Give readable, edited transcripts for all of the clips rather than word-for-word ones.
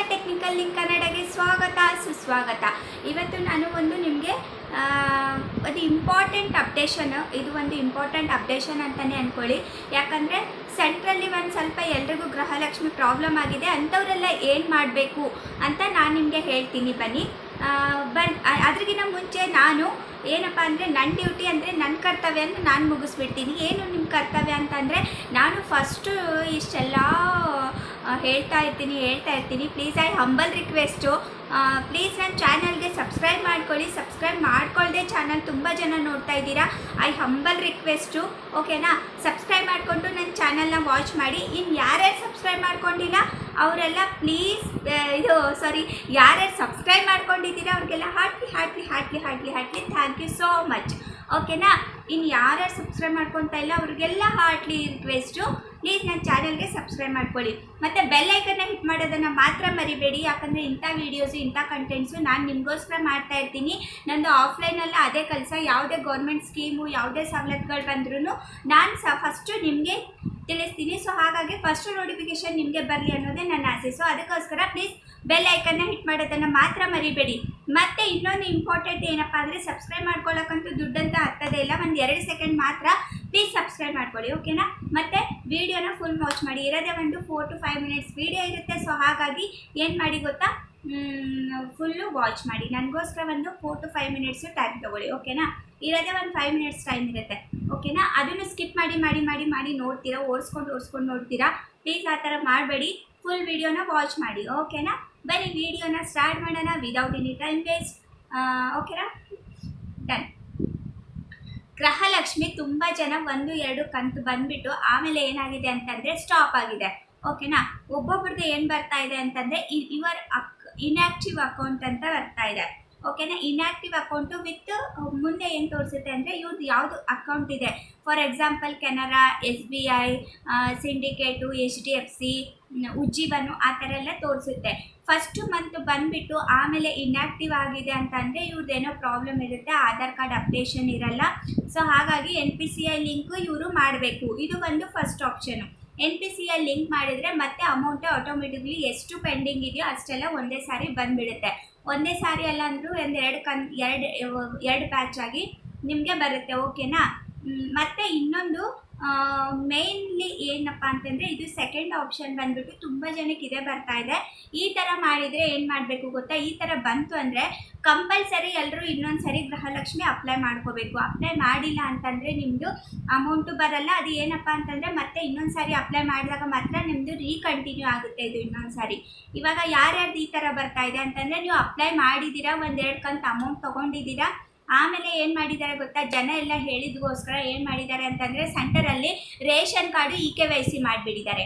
Technical link ಕನ್ನಡಗೆ ಸ್ವಾಗತ ಸುಸ್ವಾಗತ. ಇವತ್ತು ನಾನು ಒಂದು ನಿಮಗೆ ಅದು ಇಂಪಾರ್ಟೆಂಟ್ ಅಪ್ಡೇಷನ್, ಇದು ಒಂದು ಇಂಪಾರ್ಟೆಂಟ್ ಅಪ್ಡೇಷನ್ ಅಂತಲೇ ಅಂದ್ಕೊಳ್ಳಿ. ಯಾಕಂದರೆ ಸೆಂಟ್ರಲ್ಲಿ ಒಂದು ಸ್ವಲ್ಪ ಎಲ್ರಿಗೂ ಗೃಹಲಕ್ಷ್ಮಿ ಪ್ರಾಬ್ಲಮ್ ಆಗಿದೆ. ಅಂಥವರೆಲ್ಲ ಏನು ಮಾಡಬೇಕು ಅಂತ ನಾನು ನಿಮಗೆ ಹೇಳ್ತೀನಿ, ಬನ್ನಿ. ಅದ್ರಿಗಿಂತ ಮುಂಚೆ ನಾನು ಏನಪ್ಪ ಅಂದರೆ ನನ್ನ ಡ್ಯೂಟಿ ಅಂದರೆ ನನ್ನ ಕರ್ತವ್ಯನ ನಾನು ಮುಗಿಸ್ಬಿಡ್ತೀನಿ. ಏನು ನಿಮ್ಮ ಕರ್ತವ್ಯ ಅಂತಂದರೆ, ನಾನು ಫಸ್ಟು ಇಷ್ಟೆಲ್ಲ ಹೇಳ್ತಾ ಇರ್ತೀನಿ. Please I humble request, please ನನ್ನ ಚಾನಲ್ಗೆ ಸಬ್ಸ್ಕ್ರೈಬ್ ಮಾಡ್ಕೊಳ್ಳಿ. ಸಬ್ಸ್ಕ್ರೈಬ್ ಮಾಡ್ಕೊಳ್ಳದೆ ಚಾನಲ್ ತುಂಬ ಜನ ನೋಡ್ತಾ ಇದ್ದೀರಾ. ಐ ಹಂಬಲ್ ರಿಕ್ವೆಸ್ಟು, ಓಕೆನಾ? ಸಬ್ಸ್ಕ್ರೈಬ್ ಮಾಡಿಕೊಂಡು ನನ್ನ ಚಾನಲ್ನ ವಾಚ್ ಮಾಡಿ. ಇನ್ನು ಯಾರ್ಯಾರು ಸಬ್ಸ್ಕ್ರೈಬ್ ಮಾಡ್ಕೊಂಡಿಲ್ಲ ಅವರೆಲ್ಲ ಪ್ಲೀಸ್ ಯಾರ್ಯಾರು ಸಬ್ಸ್ಕ್ರೈಬ್ ಮಾಡ್ಕೊಂಡಿದ್ದೀರಾ ಅವ್ರಿಗೆಲ್ಲ heartly thank you so much, ಓಕೆನಾ? ಇನ್ನು ಯಾರ್ಯಾರು ಸಬ್ಸ್ಕ್ರೈಬ್ ಮಾಡ್ಕೊತಾ ಇಲ್ಲ ಅವ್ರಿಗೆಲ್ಲ ಹಾರ್ಟ್ಲಿ ರಿಕ್ವೆಸ್ಟು, ಪ್ಲೀಸ್ ನನ್ನ ಚಾನಲ್ಗೆ ಸಬ್ಸ್ಕ್ರೈಬ್ ಮಾಡ್ಕೊಳ್ಳಿ. ಮತ್ತು ಬೆಲ್ ಐಕನ್ನ ಹಿಟ್ ಮಾಡೋದನ್ನು ಮಾತ್ರ ಮರಿಬೇಡಿ. ಯಾಕಂದರೆ ಇಂಥ ವೀಡಿಯೋಸು, ಇಂಥ ಕಂಟೆಂಟ್ಸು ನಾನು ನಿಮಗೋಸ್ಕರ ಮಾಡ್ತಾ ಇರ್ತೀನಿ. ನಂದು ಆಫ್ಲೈನಲ್ಲಿ ಅದೇ ಕೆಲಸ. ಯಾವುದೇ ಗೌರ್ಮೆಂಟ್ ಸ್ಕೀಮು, ಯಾವುದೇ ಸವಲತ್ತುಗಳು ಬಂದ್ರೂ ನಾನು ಫಸ್ಟು ನಿಮಗೆ ತಿಳಿಸ್ತೀನಿ. ಸೊ ಹಾಗಾಗಿ ಫಸ್ಟು ನೋಟಿಫಿಕೇಷನ್ ನಿಮಗೆ ಬರಲಿ ಅನ್ನೋದೇ ನನ್ನ ಆಸೆ. ಸೊ ಅದಕ್ಕೋಸ್ಕರ ಪ್ಲೀಸ್ ಬೆಲ್ ಐಕನ್ನ ಹಿಟ್ ಮಾಡೋದನ್ನು ಮಾತ್ರ ಮರಿಬೇಡಿ. ಮತ್ತು ಇನ್ನೊಂದು ಇಂಪಾರ್ಟೆಂಟ್ ಏನಪ್ಪ ಅಂದರೆ, ಸಬ್ಸ್ಕ್ರೈಬ್ ಮಾಡ್ಕೊಳ್ಳೋಕ್ಕಂತೂ ದುಡ್ಡಂತ ಹತ್ತದೇ ಇಲ್ಲ. ಒಂದು 2 ಸೆಕೆಂಡ್ ಮಾತ್ರ ಪ್ಲೀಸ್ ಸಬ್ಸ್ಕ್ರೈಬ್ ಮಾಡ್ಕೊಳ್ಳಿ, ಓಕೆನಾ? ಮತ್ತು ವೀಡಿಯೋನ ಫುಲ್ ವಾಚ್ ಮಾಡಿ. ಇರೋದೇ ಒಂದು 4 to 5 ಮಿನಿಟ್ಸ್ ವೀಡಿಯೋ ಇರುತ್ತೆ. ಸೊ ಹಾಗಾಗಿ ಏನು ಮಾಡಿ ಗೊತ್ತಾ, ಫುಲ್ಲು ವಾಚ್ ಮಾಡಿ. ನನಗೋಸ್ಕರ ಒಂದು 4 to 5 ಮಿನಿಟ್ಸು ಟೈಮ್ ತೊಗೊಳ್ಳಿ, ಓಕೆನಾ? ಇರೋದೇ ಒಂದು 5 ಮಿನಿಟ್ಸ್ ಟೈಮ್ ಇರುತ್ತೆ, ಓಕೆನಾ? ಅದನ್ನು ಸ್ಕಿಪ್ ಮಾಡಿ ನೋಡ್ತೀರಾ, ಓಡಿಸ್ಕೊಂಡು ನೋಡ್ತೀರಾ. ಪ್ಲೀಸ್ ಆ ಥರ ಮಾಡಬೇಡಿ. ಫುಲ್ ವೀಡಿಯೋನ ವಾಚ್ ಮಾಡಿ, ಓಕೆನಾ? ಬರೀ ವೀಡಿಯೋನ ಸ್ಟಾರ್ಟ್ ಮಾಡೋಣ ವಿದೌಟ್ ಎನಿ ಟೈಮ್ ವೇಸ್ಟ್, ಓಕೆನಾ? ಡನ್. ಗೃಹಲಕ್ಷ್ಮಿ ತುಂಬ ಜನ 1-2 ಕಂತು ಬಂದುಬಿಟ್ಟು ಆಮೇಲೆ ಏನಾಗಿದೆ ಅಂತಂದರೆ ಸ್ಟಾಪ್ ಆಗಿದೆ, ಓಕೆನಾ? ಒಬ್ಬೊಬ್ರದ್ದು ಏನು ಬರ್ತಾ ಇದೆ ಅಂತಂದರೆ ಯುವರ್ ಇನ್ಯಾಕ್ಟಿವ್ ಅಕೌಂಟ್ ಅಂತ ಬರ್ತಾ ಇದೆ, ಓಕೆನಾ? ಇನ್ಯಾಕ್ಟಿವ್ ಅಕೌಂಟು ವಿತ್ ಮುಂದೆ ಏನು ತೋರಿಸುತ್ತೆ ಅಂದರೆ ಇವ್ರದ್ದು ಯಾವುದು ಅಕೌಂಟ್ ಇದೆ. For example Canara, SBI, syndicate, HDFC, ಉಜ್ಜೀವನು ಆ ಥರ ಎಲ್ಲ ತೋರಿಸುತ್ತೆ. ಫಸ್ಟು ಮಂತ್ ಬಂದುಬಿಟ್ಟು ಆಮೇಲೆ ಇನ್ಯಾಕ್ಟಿವ್ ಆಗಿದೆ ಅಂತಂದರೆ ಇವ್ರದ್ದೇನೋ ಪ್ರಾಬ್ಲಮ್ ಇರುತ್ತೆ, ಆಧಾರ್ ಕಾರ್ಡ್ ಅಪ್ಡೇಷನ್ ಇರಲ್ಲ. ಸೊ ಹಾಗಾಗಿ NPCI ಲಿಂಕು ಇವರು ಮಾಡಬೇಕು. ಇದು ಒಂದು ಫಸ್ಟ್ ಆಪ್ಷನು. NPCI ಲಿಂಕ್ ಮಾಡಿದರೆ ಮತ್ತೆ ಅಮೌಂಟು ಆಟೋಮೆಟಿಕ್ಲಿ ಎಷ್ಟು ಪೆಂಡಿಂಗ್ ಇದೆಯೋ ಅಷ್ಟೆಲ್ಲ ಒಂದೇ ಸಾರಿ ಬಂದುಬಿಡುತ್ತೆ. ಒಂದೇ ಸಾರಿ ಅಲ್ಲ ಅಂದರೂ ಒಂದು 2 ಬ್ಯಾಚ್ ಆಗಿ ನಿಮಗೆ ಬರುತ್ತೆ, ಓಕೆನಾ? ಮತ್ತು ಇನ್ನೊಂದು ಮೇನ್ಲಿ ಏನಪ್ಪ ಅಂತಂದರೆ, ಇದು ಸೆಕೆಂಡ್ ಆಪ್ಷನ್ ಬಂದುಬಿಟ್ಟು ತುಂಬ ಜನಕ್ಕೆ ಇದೇ ಬರ್ತಾ ಇದೆ. ಈ ಥರ ಮಾಡಿದರೆ ಏನು ಮಾಡಬೇಕು ಗೊತ್ತಾ? ಈ ಥರ ಬಂತು ಅಂದರೆ ಕಂಪಲ್ಸರಿ ಎಲ್ಲರೂ ಇನ್ನೊಂದು ಸರಿ ಗೃಹಲಕ್ಷ್ಮಿ ಅಪ್ಲೈ ಮಾಡ್ಕೋಬೇಕು. ಅಪ್ಲೈ ಮಾಡಿಲ್ಲ ಅಂತಂದರೆ ನಿಮ್ಮದು ಅಮೌಂಟು ಬರಲ್ಲ. ಅದು ಏನಪ್ಪ ಅಂತಂದರೆ ಮತ್ತೆ ಇನ್ನೊಂದು ಸಾರಿ ಅಪ್ಲೈ ಮಾಡಿದಾಗ ಮಾತ್ರ ನಿಮ್ಮದು ರೀಕಂಟಿನ್ಯೂ ಆಗುತ್ತೆ ಇದು ಇನ್ನೊಂದು ಸಾರಿ. ಇವಾಗ ಯಾರ್ಯಾರ್ದು ಈ ಥರ ಬರ್ತಾ ಇದೆ ಅಂತಂದರೆ, ನೀವು ಅಪ್ಲೈ ಮಾಡಿದ್ದೀರಾ, 1-2 ಕಂತು ಅಮೌಂಟ್ ತೊಗೊಂಡಿದ್ದೀರಾ, ಆಮೇಲೆ ಏನು ಮಾಡಿದ್ದಾರೆ ಗೊತ್ತಾ, ಜನ ಎಲ್ಲ ಹೇಳಿದಗೋಸ್ಕರ ಏನು ಮಾಡಿದ್ದಾರೆ ಅಂತಂದರೆ ಸೆಂಟರಲ್ಲಿ ರೇಷನ್ ಕಾರ್ಡು EKYC ಮಾಡಿಬಿಟ್ಟಿದ್ದಾರೆ,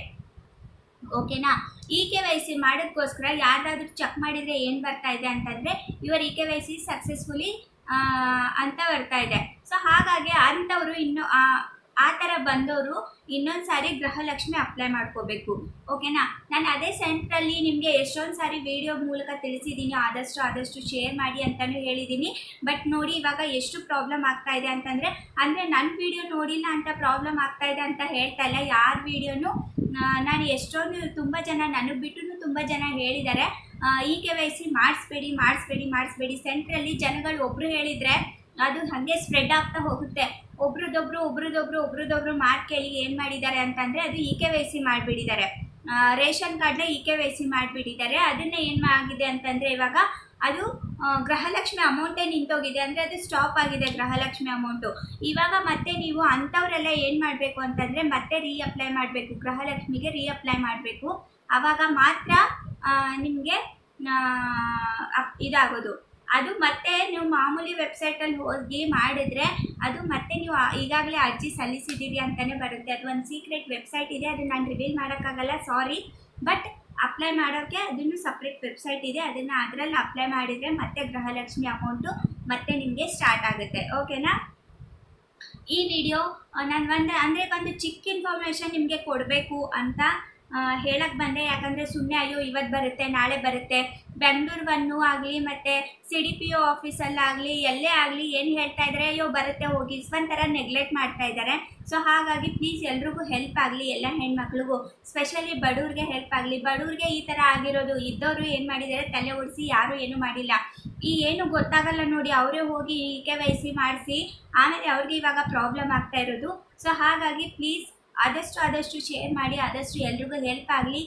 ಓಕೆನಾ? EKYC ಮಾಡೋದಕ್ಕೋಸ್ಕರ ಯಾರಾದರೂ ಚೆಕ್ ಮಾಡಿದರೆ ಏನು ಬರ್ತಾ ಇದೆ ಅಂತಂದರೆ ಯುವರ್ EKYC ಸಕ್ಸಸ್ಫುಲಿ ಅಂತ ಬರ್ತಾ ಇದೆ. ಸೊ ಹಾಗಾಗಿ ಅಂಥವರು ಇನ್ನು ಆ ಥರ ಬಂದವರು ಇನ್ನೊಂದು ಸಾರಿ ಗೃಹಲಕ್ಷ್ಮಿ ಅಪ್ಲೈ ಮಾಡ್ಕೋಬೇಕು, ಓಕೆನಾ? ನಾನು ಅದೇ ಸೆಂಟ್ರಲ್ಲಿ ನಿಮಗೆ ಎಷ್ಟೊಂದು ಸಾರಿ ವಿಡಿಯೋ ಮೂಲಕ ತಿಳಿಸಿದ್ದೀನಿ, ಆದಷ್ಟು ಶೇರ್ ಮಾಡಿ ಅಂತಲೂ ಹೇಳಿದ್ದೀನಿ. ಬಟ್ ನೋಡಿ ಇವಾಗ ಎಷ್ಟು ಪ್ರಾಬ್ಲಮ್ ಆಗ್ತಾ ಇದೆ ಅಂತಂದರೆ ನನ್ನ ವಿಡಿಯೋ ನೋಡಿಲ್ಲ ಅಂತ ಪ್ರಾಬ್ಲಮ್ ಆಗ್ತಾ ಇದೆ ಅಂತ ಹೇಳ್ತಾ ಇಲ್ಲ. ಯಾರ ವಿಡಿಯೋನು ನಾನು ಎಷ್ಟೊಂದು ತುಂಬ ಜನ ನನಗೆ ಬಿಟ್ಟು ತುಂಬ ಜನ ಹೇಳಿದ್ದಾರೆ EKYC ಮಾಡಿಸ್ಬೇಡಿ. ಸೆಂಟ್ರಲ್ಲಿ ಜನಗಳು ಒಬ್ಬರು ಹೇಳಿದರೆ ಅದು ಹಾಗೆ ಸ್ಪ್ರೆಡ್ ಆಗ್ತಾ ಹೋಗುತ್ತೆ. ಒಬ್ರದೊಬ್ರು ಕೇಳಿ ಏನು ಮಾಡಿದ್ದಾರೆ ಅಂತಂದರೆ ಅದು EKYC ಮಾಡಿಬಿಟ್ಟಿದ್ದಾರೆ, ರೇಷನ್ ಕಾರ್ಡ್ನ EKYC ಮಾಡಿಬಿಟ್ಟಿದ್ದಾರೆ. ಅದನ್ನೇ ಏನು ಆಗಿದೆ ಅಂತಂದರೆ ಇವಾಗ ಅದು ಗೃಹಲಕ್ಷ್ಮಿ ಅಮೌಂಟೇ ನಿಂತೋಗಿದೆ, ಅಂದರೆ ಅದು ಸ್ಟಾಪ್ ಆಗಿದೆ ಗೃಹಲಕ್ಷ್ಮಿ ಅಮೌಂಟು. ಇವಾಗ ಮತ್ತೆ ನೀವು ಅಂಥವರೆಲ್ಲ ಏನು ಮಾಡಬೇಕು ಅಂತಂದರೆ ಮತ್ತೆ ರೀಅಪ್ಲೈ ಮಾಡಬೇಕು, ಗೃಹಲಕ್ಷ್ಮಿಗೆ ರೀಅಪ್ಲೈ ಮಾಡಬೇಕು. ಆವಾಗ ಮಾತ್ರ ನಿಮಗೆ ಇದಾಗೋದು. ಅದು ಮತ್ತೆ ನೀವು ಮಾಮೂಲಿ ವೆಬ್ಸೈಟಲ್ಲಿ ಹೋಗಿ ಮಾಡಿದರೆ ಅದು ಮತ್ತೆ ನೀವು ಈಗಾಗಲೇ ಅರ್ಜಿ ಸಲ್ಲಿಸಿದ್ದೀರಿ ಅಂತಲೇ ಬರುತ್ತೆ. ಅದು ಒಂದು ಸೀಕ್ರೆಟ್ ವೆಬ್ಸೈಟ್ ಇದೆ, ಅದು ನಾನು ರಿವೀಲ್ ಮಾಡೋಕ್ಕಾಗಲ್ಲ, ಸಾರಿ. ಬಟ್ ಅಪ್ಲೈ ಮಾಡೋಕ್ಕೆ ಅದನ್ನು ಸಪ್ರೇಟ್ ವೆಬ್ಸೈಟ್ ಇದೆ, ಅದರಲ್ಲಿ ಅಪ್ಲೈ ಮಾಡಿದರೆ ಮತ್ತೆ ಗೃಹಲಕ್ಷ್ಮಿ ಅಮೌಂಟು ಮತ್ತೆ ನಿಮಗೆ ಸ್ಟಾರ್ಟ್ ಆಗುತ್ತೆ, ಓಕೆನಾ? ಈ ವಿಡಿಯೋ ನಾನು ಒಂದು ಚಿಕ್ಕ ಇನ್ಫಾರ್ಮೇಷನ್ ನಿಮಗೆ ಕೊಡಬೇಕು ಅಂತ ಹೇಳಕ್ಕೆ ಬಂದೆ. ಯಾಕಂದರೆ ಸುಮ್ಮನೆ ಅಯ್ಯೋ ಇವತ್ತು ಬರುತ್ತೆ ನಾಳೆ ಬರುತ್ತೆ, ಬೆಂಗಳೂರು ಒನ್ನು ಆಗಲಿ ಮತ್ತು CDPO ಆಫೀಸಲ್ಲಾಗಲಿ ಎಲ್ಲೇ ಆಗಲಿ ಏನು ಹೇಳ್ತಾ ಇದ್ದಾರೆ, ಅಯ್ಯೋ ಬರುತ್ತೆ ಹೋಗಿ ಒಂಥರ ನೆಗ್ಲೆಕ್ಟ್ ಮಾಡ್ತಾ ಇದ್ದಾರೆ. ಸೊ ಹಾಗಾಗಿ ಪ್ಲೀಸ್ ಎಲ್ರಿಗೂ ಹೆಲ್ಪ್ ಆಗಲಿ, ಎಲ್ಲ ಹೆಣ್ಮಕ್ಳಿಗೂ ಸ್ಪೆಷಲಿ ಬಡವ್ರಿಗೆ ಹೆಲ್ಪ್ ಆಗಲಿ. ಬಡವ್ರಿಗೆ ಈ ಥರ ಆಗಿರೋದು, ಇದ್ದವರು ಏನು ಮಾಡಿದ್ದಾರೆ ತಲೆ ಓಡಿಸಿ ಯಾರೂ ಏನೂ ಮಾಡಿಲ್ಲ. ಈ ಏನು ಗೊತ್ತಾಗಲ್ಲ ನೋಡಿ, ಅವರೇ ಹೋಗಿ KYC ಮಾಡಿಸಿ ಆಮೇಲೆ ಅವ್ರಿಗೆ ಇವಾಗ ಪ್ರಾಬ್ಲಮ್ ಆಗ್ತಾ ಇರೋದು. ಸೊ ಹಾಗಾಗಿ ಪ್ಲೀಸ್ ಆದಷ್ಟು ಶೇರ್ ಮಾಡಿ, ಆದಷ್ಟು ಎಲ್ರಿಗೂ ಹೆಲ್ಪ್ ಆಗಲಿ.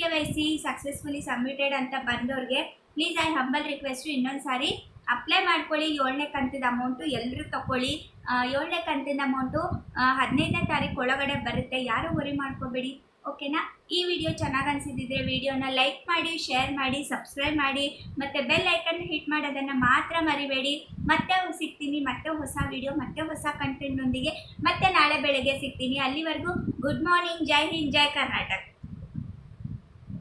KYC ಸಕ್ಸಸ್ಫುಲಿ ಸಬ್ಮಿಟೆಡ್ ಅಂತ ಬಂದವ್ರಿಗೆ ಪ್ಲೀಸ್ ಐ ಹಂಬಲ್ ರಿಕ್ವೆಸ್ಟು ಇನ್ನೊಂದು ಸಾರಿ ಅಪ್ಲೈ ಮಾಡ್ಕೊಳ್ಳಿ. 7ನೇ ಕಂತಿನ ಅಮೌಂಟು ಎಲ್ಲರೂ ತಗೊಳ್ಳಿ. 7ನೇ ಕಂತಿನ ಅಮೌಂಟು 15ನೇ ತಾರೀಕು ಒಳಗಡೆ ಬರುತ್ತೆ, ಯಾರೂ ವರಿ ಮಾಡ್ಕೋಬೇಡಿ. ಓಕೆನಾ? ಈ ವಿಡಿಯೋ ಚೆನ್ನಾಗಿ ಅನಿಸಿದ್ರೆ ವಿಡಿಯೋನ ಲೈಕ್ ಮಾಡಿ, ಶೇರ್ ಮಾಡಿ, ಸಬ್ಸ್ಕ್ರೈಬ್ ಮಾಡಿ ಮತ್ತು ಬೆಲ್ ಐಕನ್ ಹಿಟ್ ಮಾಡೋದನ್ನು ಮಾತ್ರ ಮರಿಬೇಡಿ. ಮತ್ತೆ ಸಿಗ್ತೀನಿ, ಮತ್ತೆ ಹೊಸ ವಿಡಿಯೋ, ಮತ್ತೆ ಹೊಸ ಕಂಟೆಂಟ್ನೊಂದಿಗೆ ಮತ್ತೆ ನಾಳೆ ಬೆಳಗ್ಗೆ ಸಿಗ್ತೀನಿ. ಅಲ್ಲಿವರೆಗೂ ಗುಡ್ ಮಾರ್ನಿಂಗ್, ಜೈ ಹಿಂದ್, ಜೈ ಕರ್ನಾಟಕ.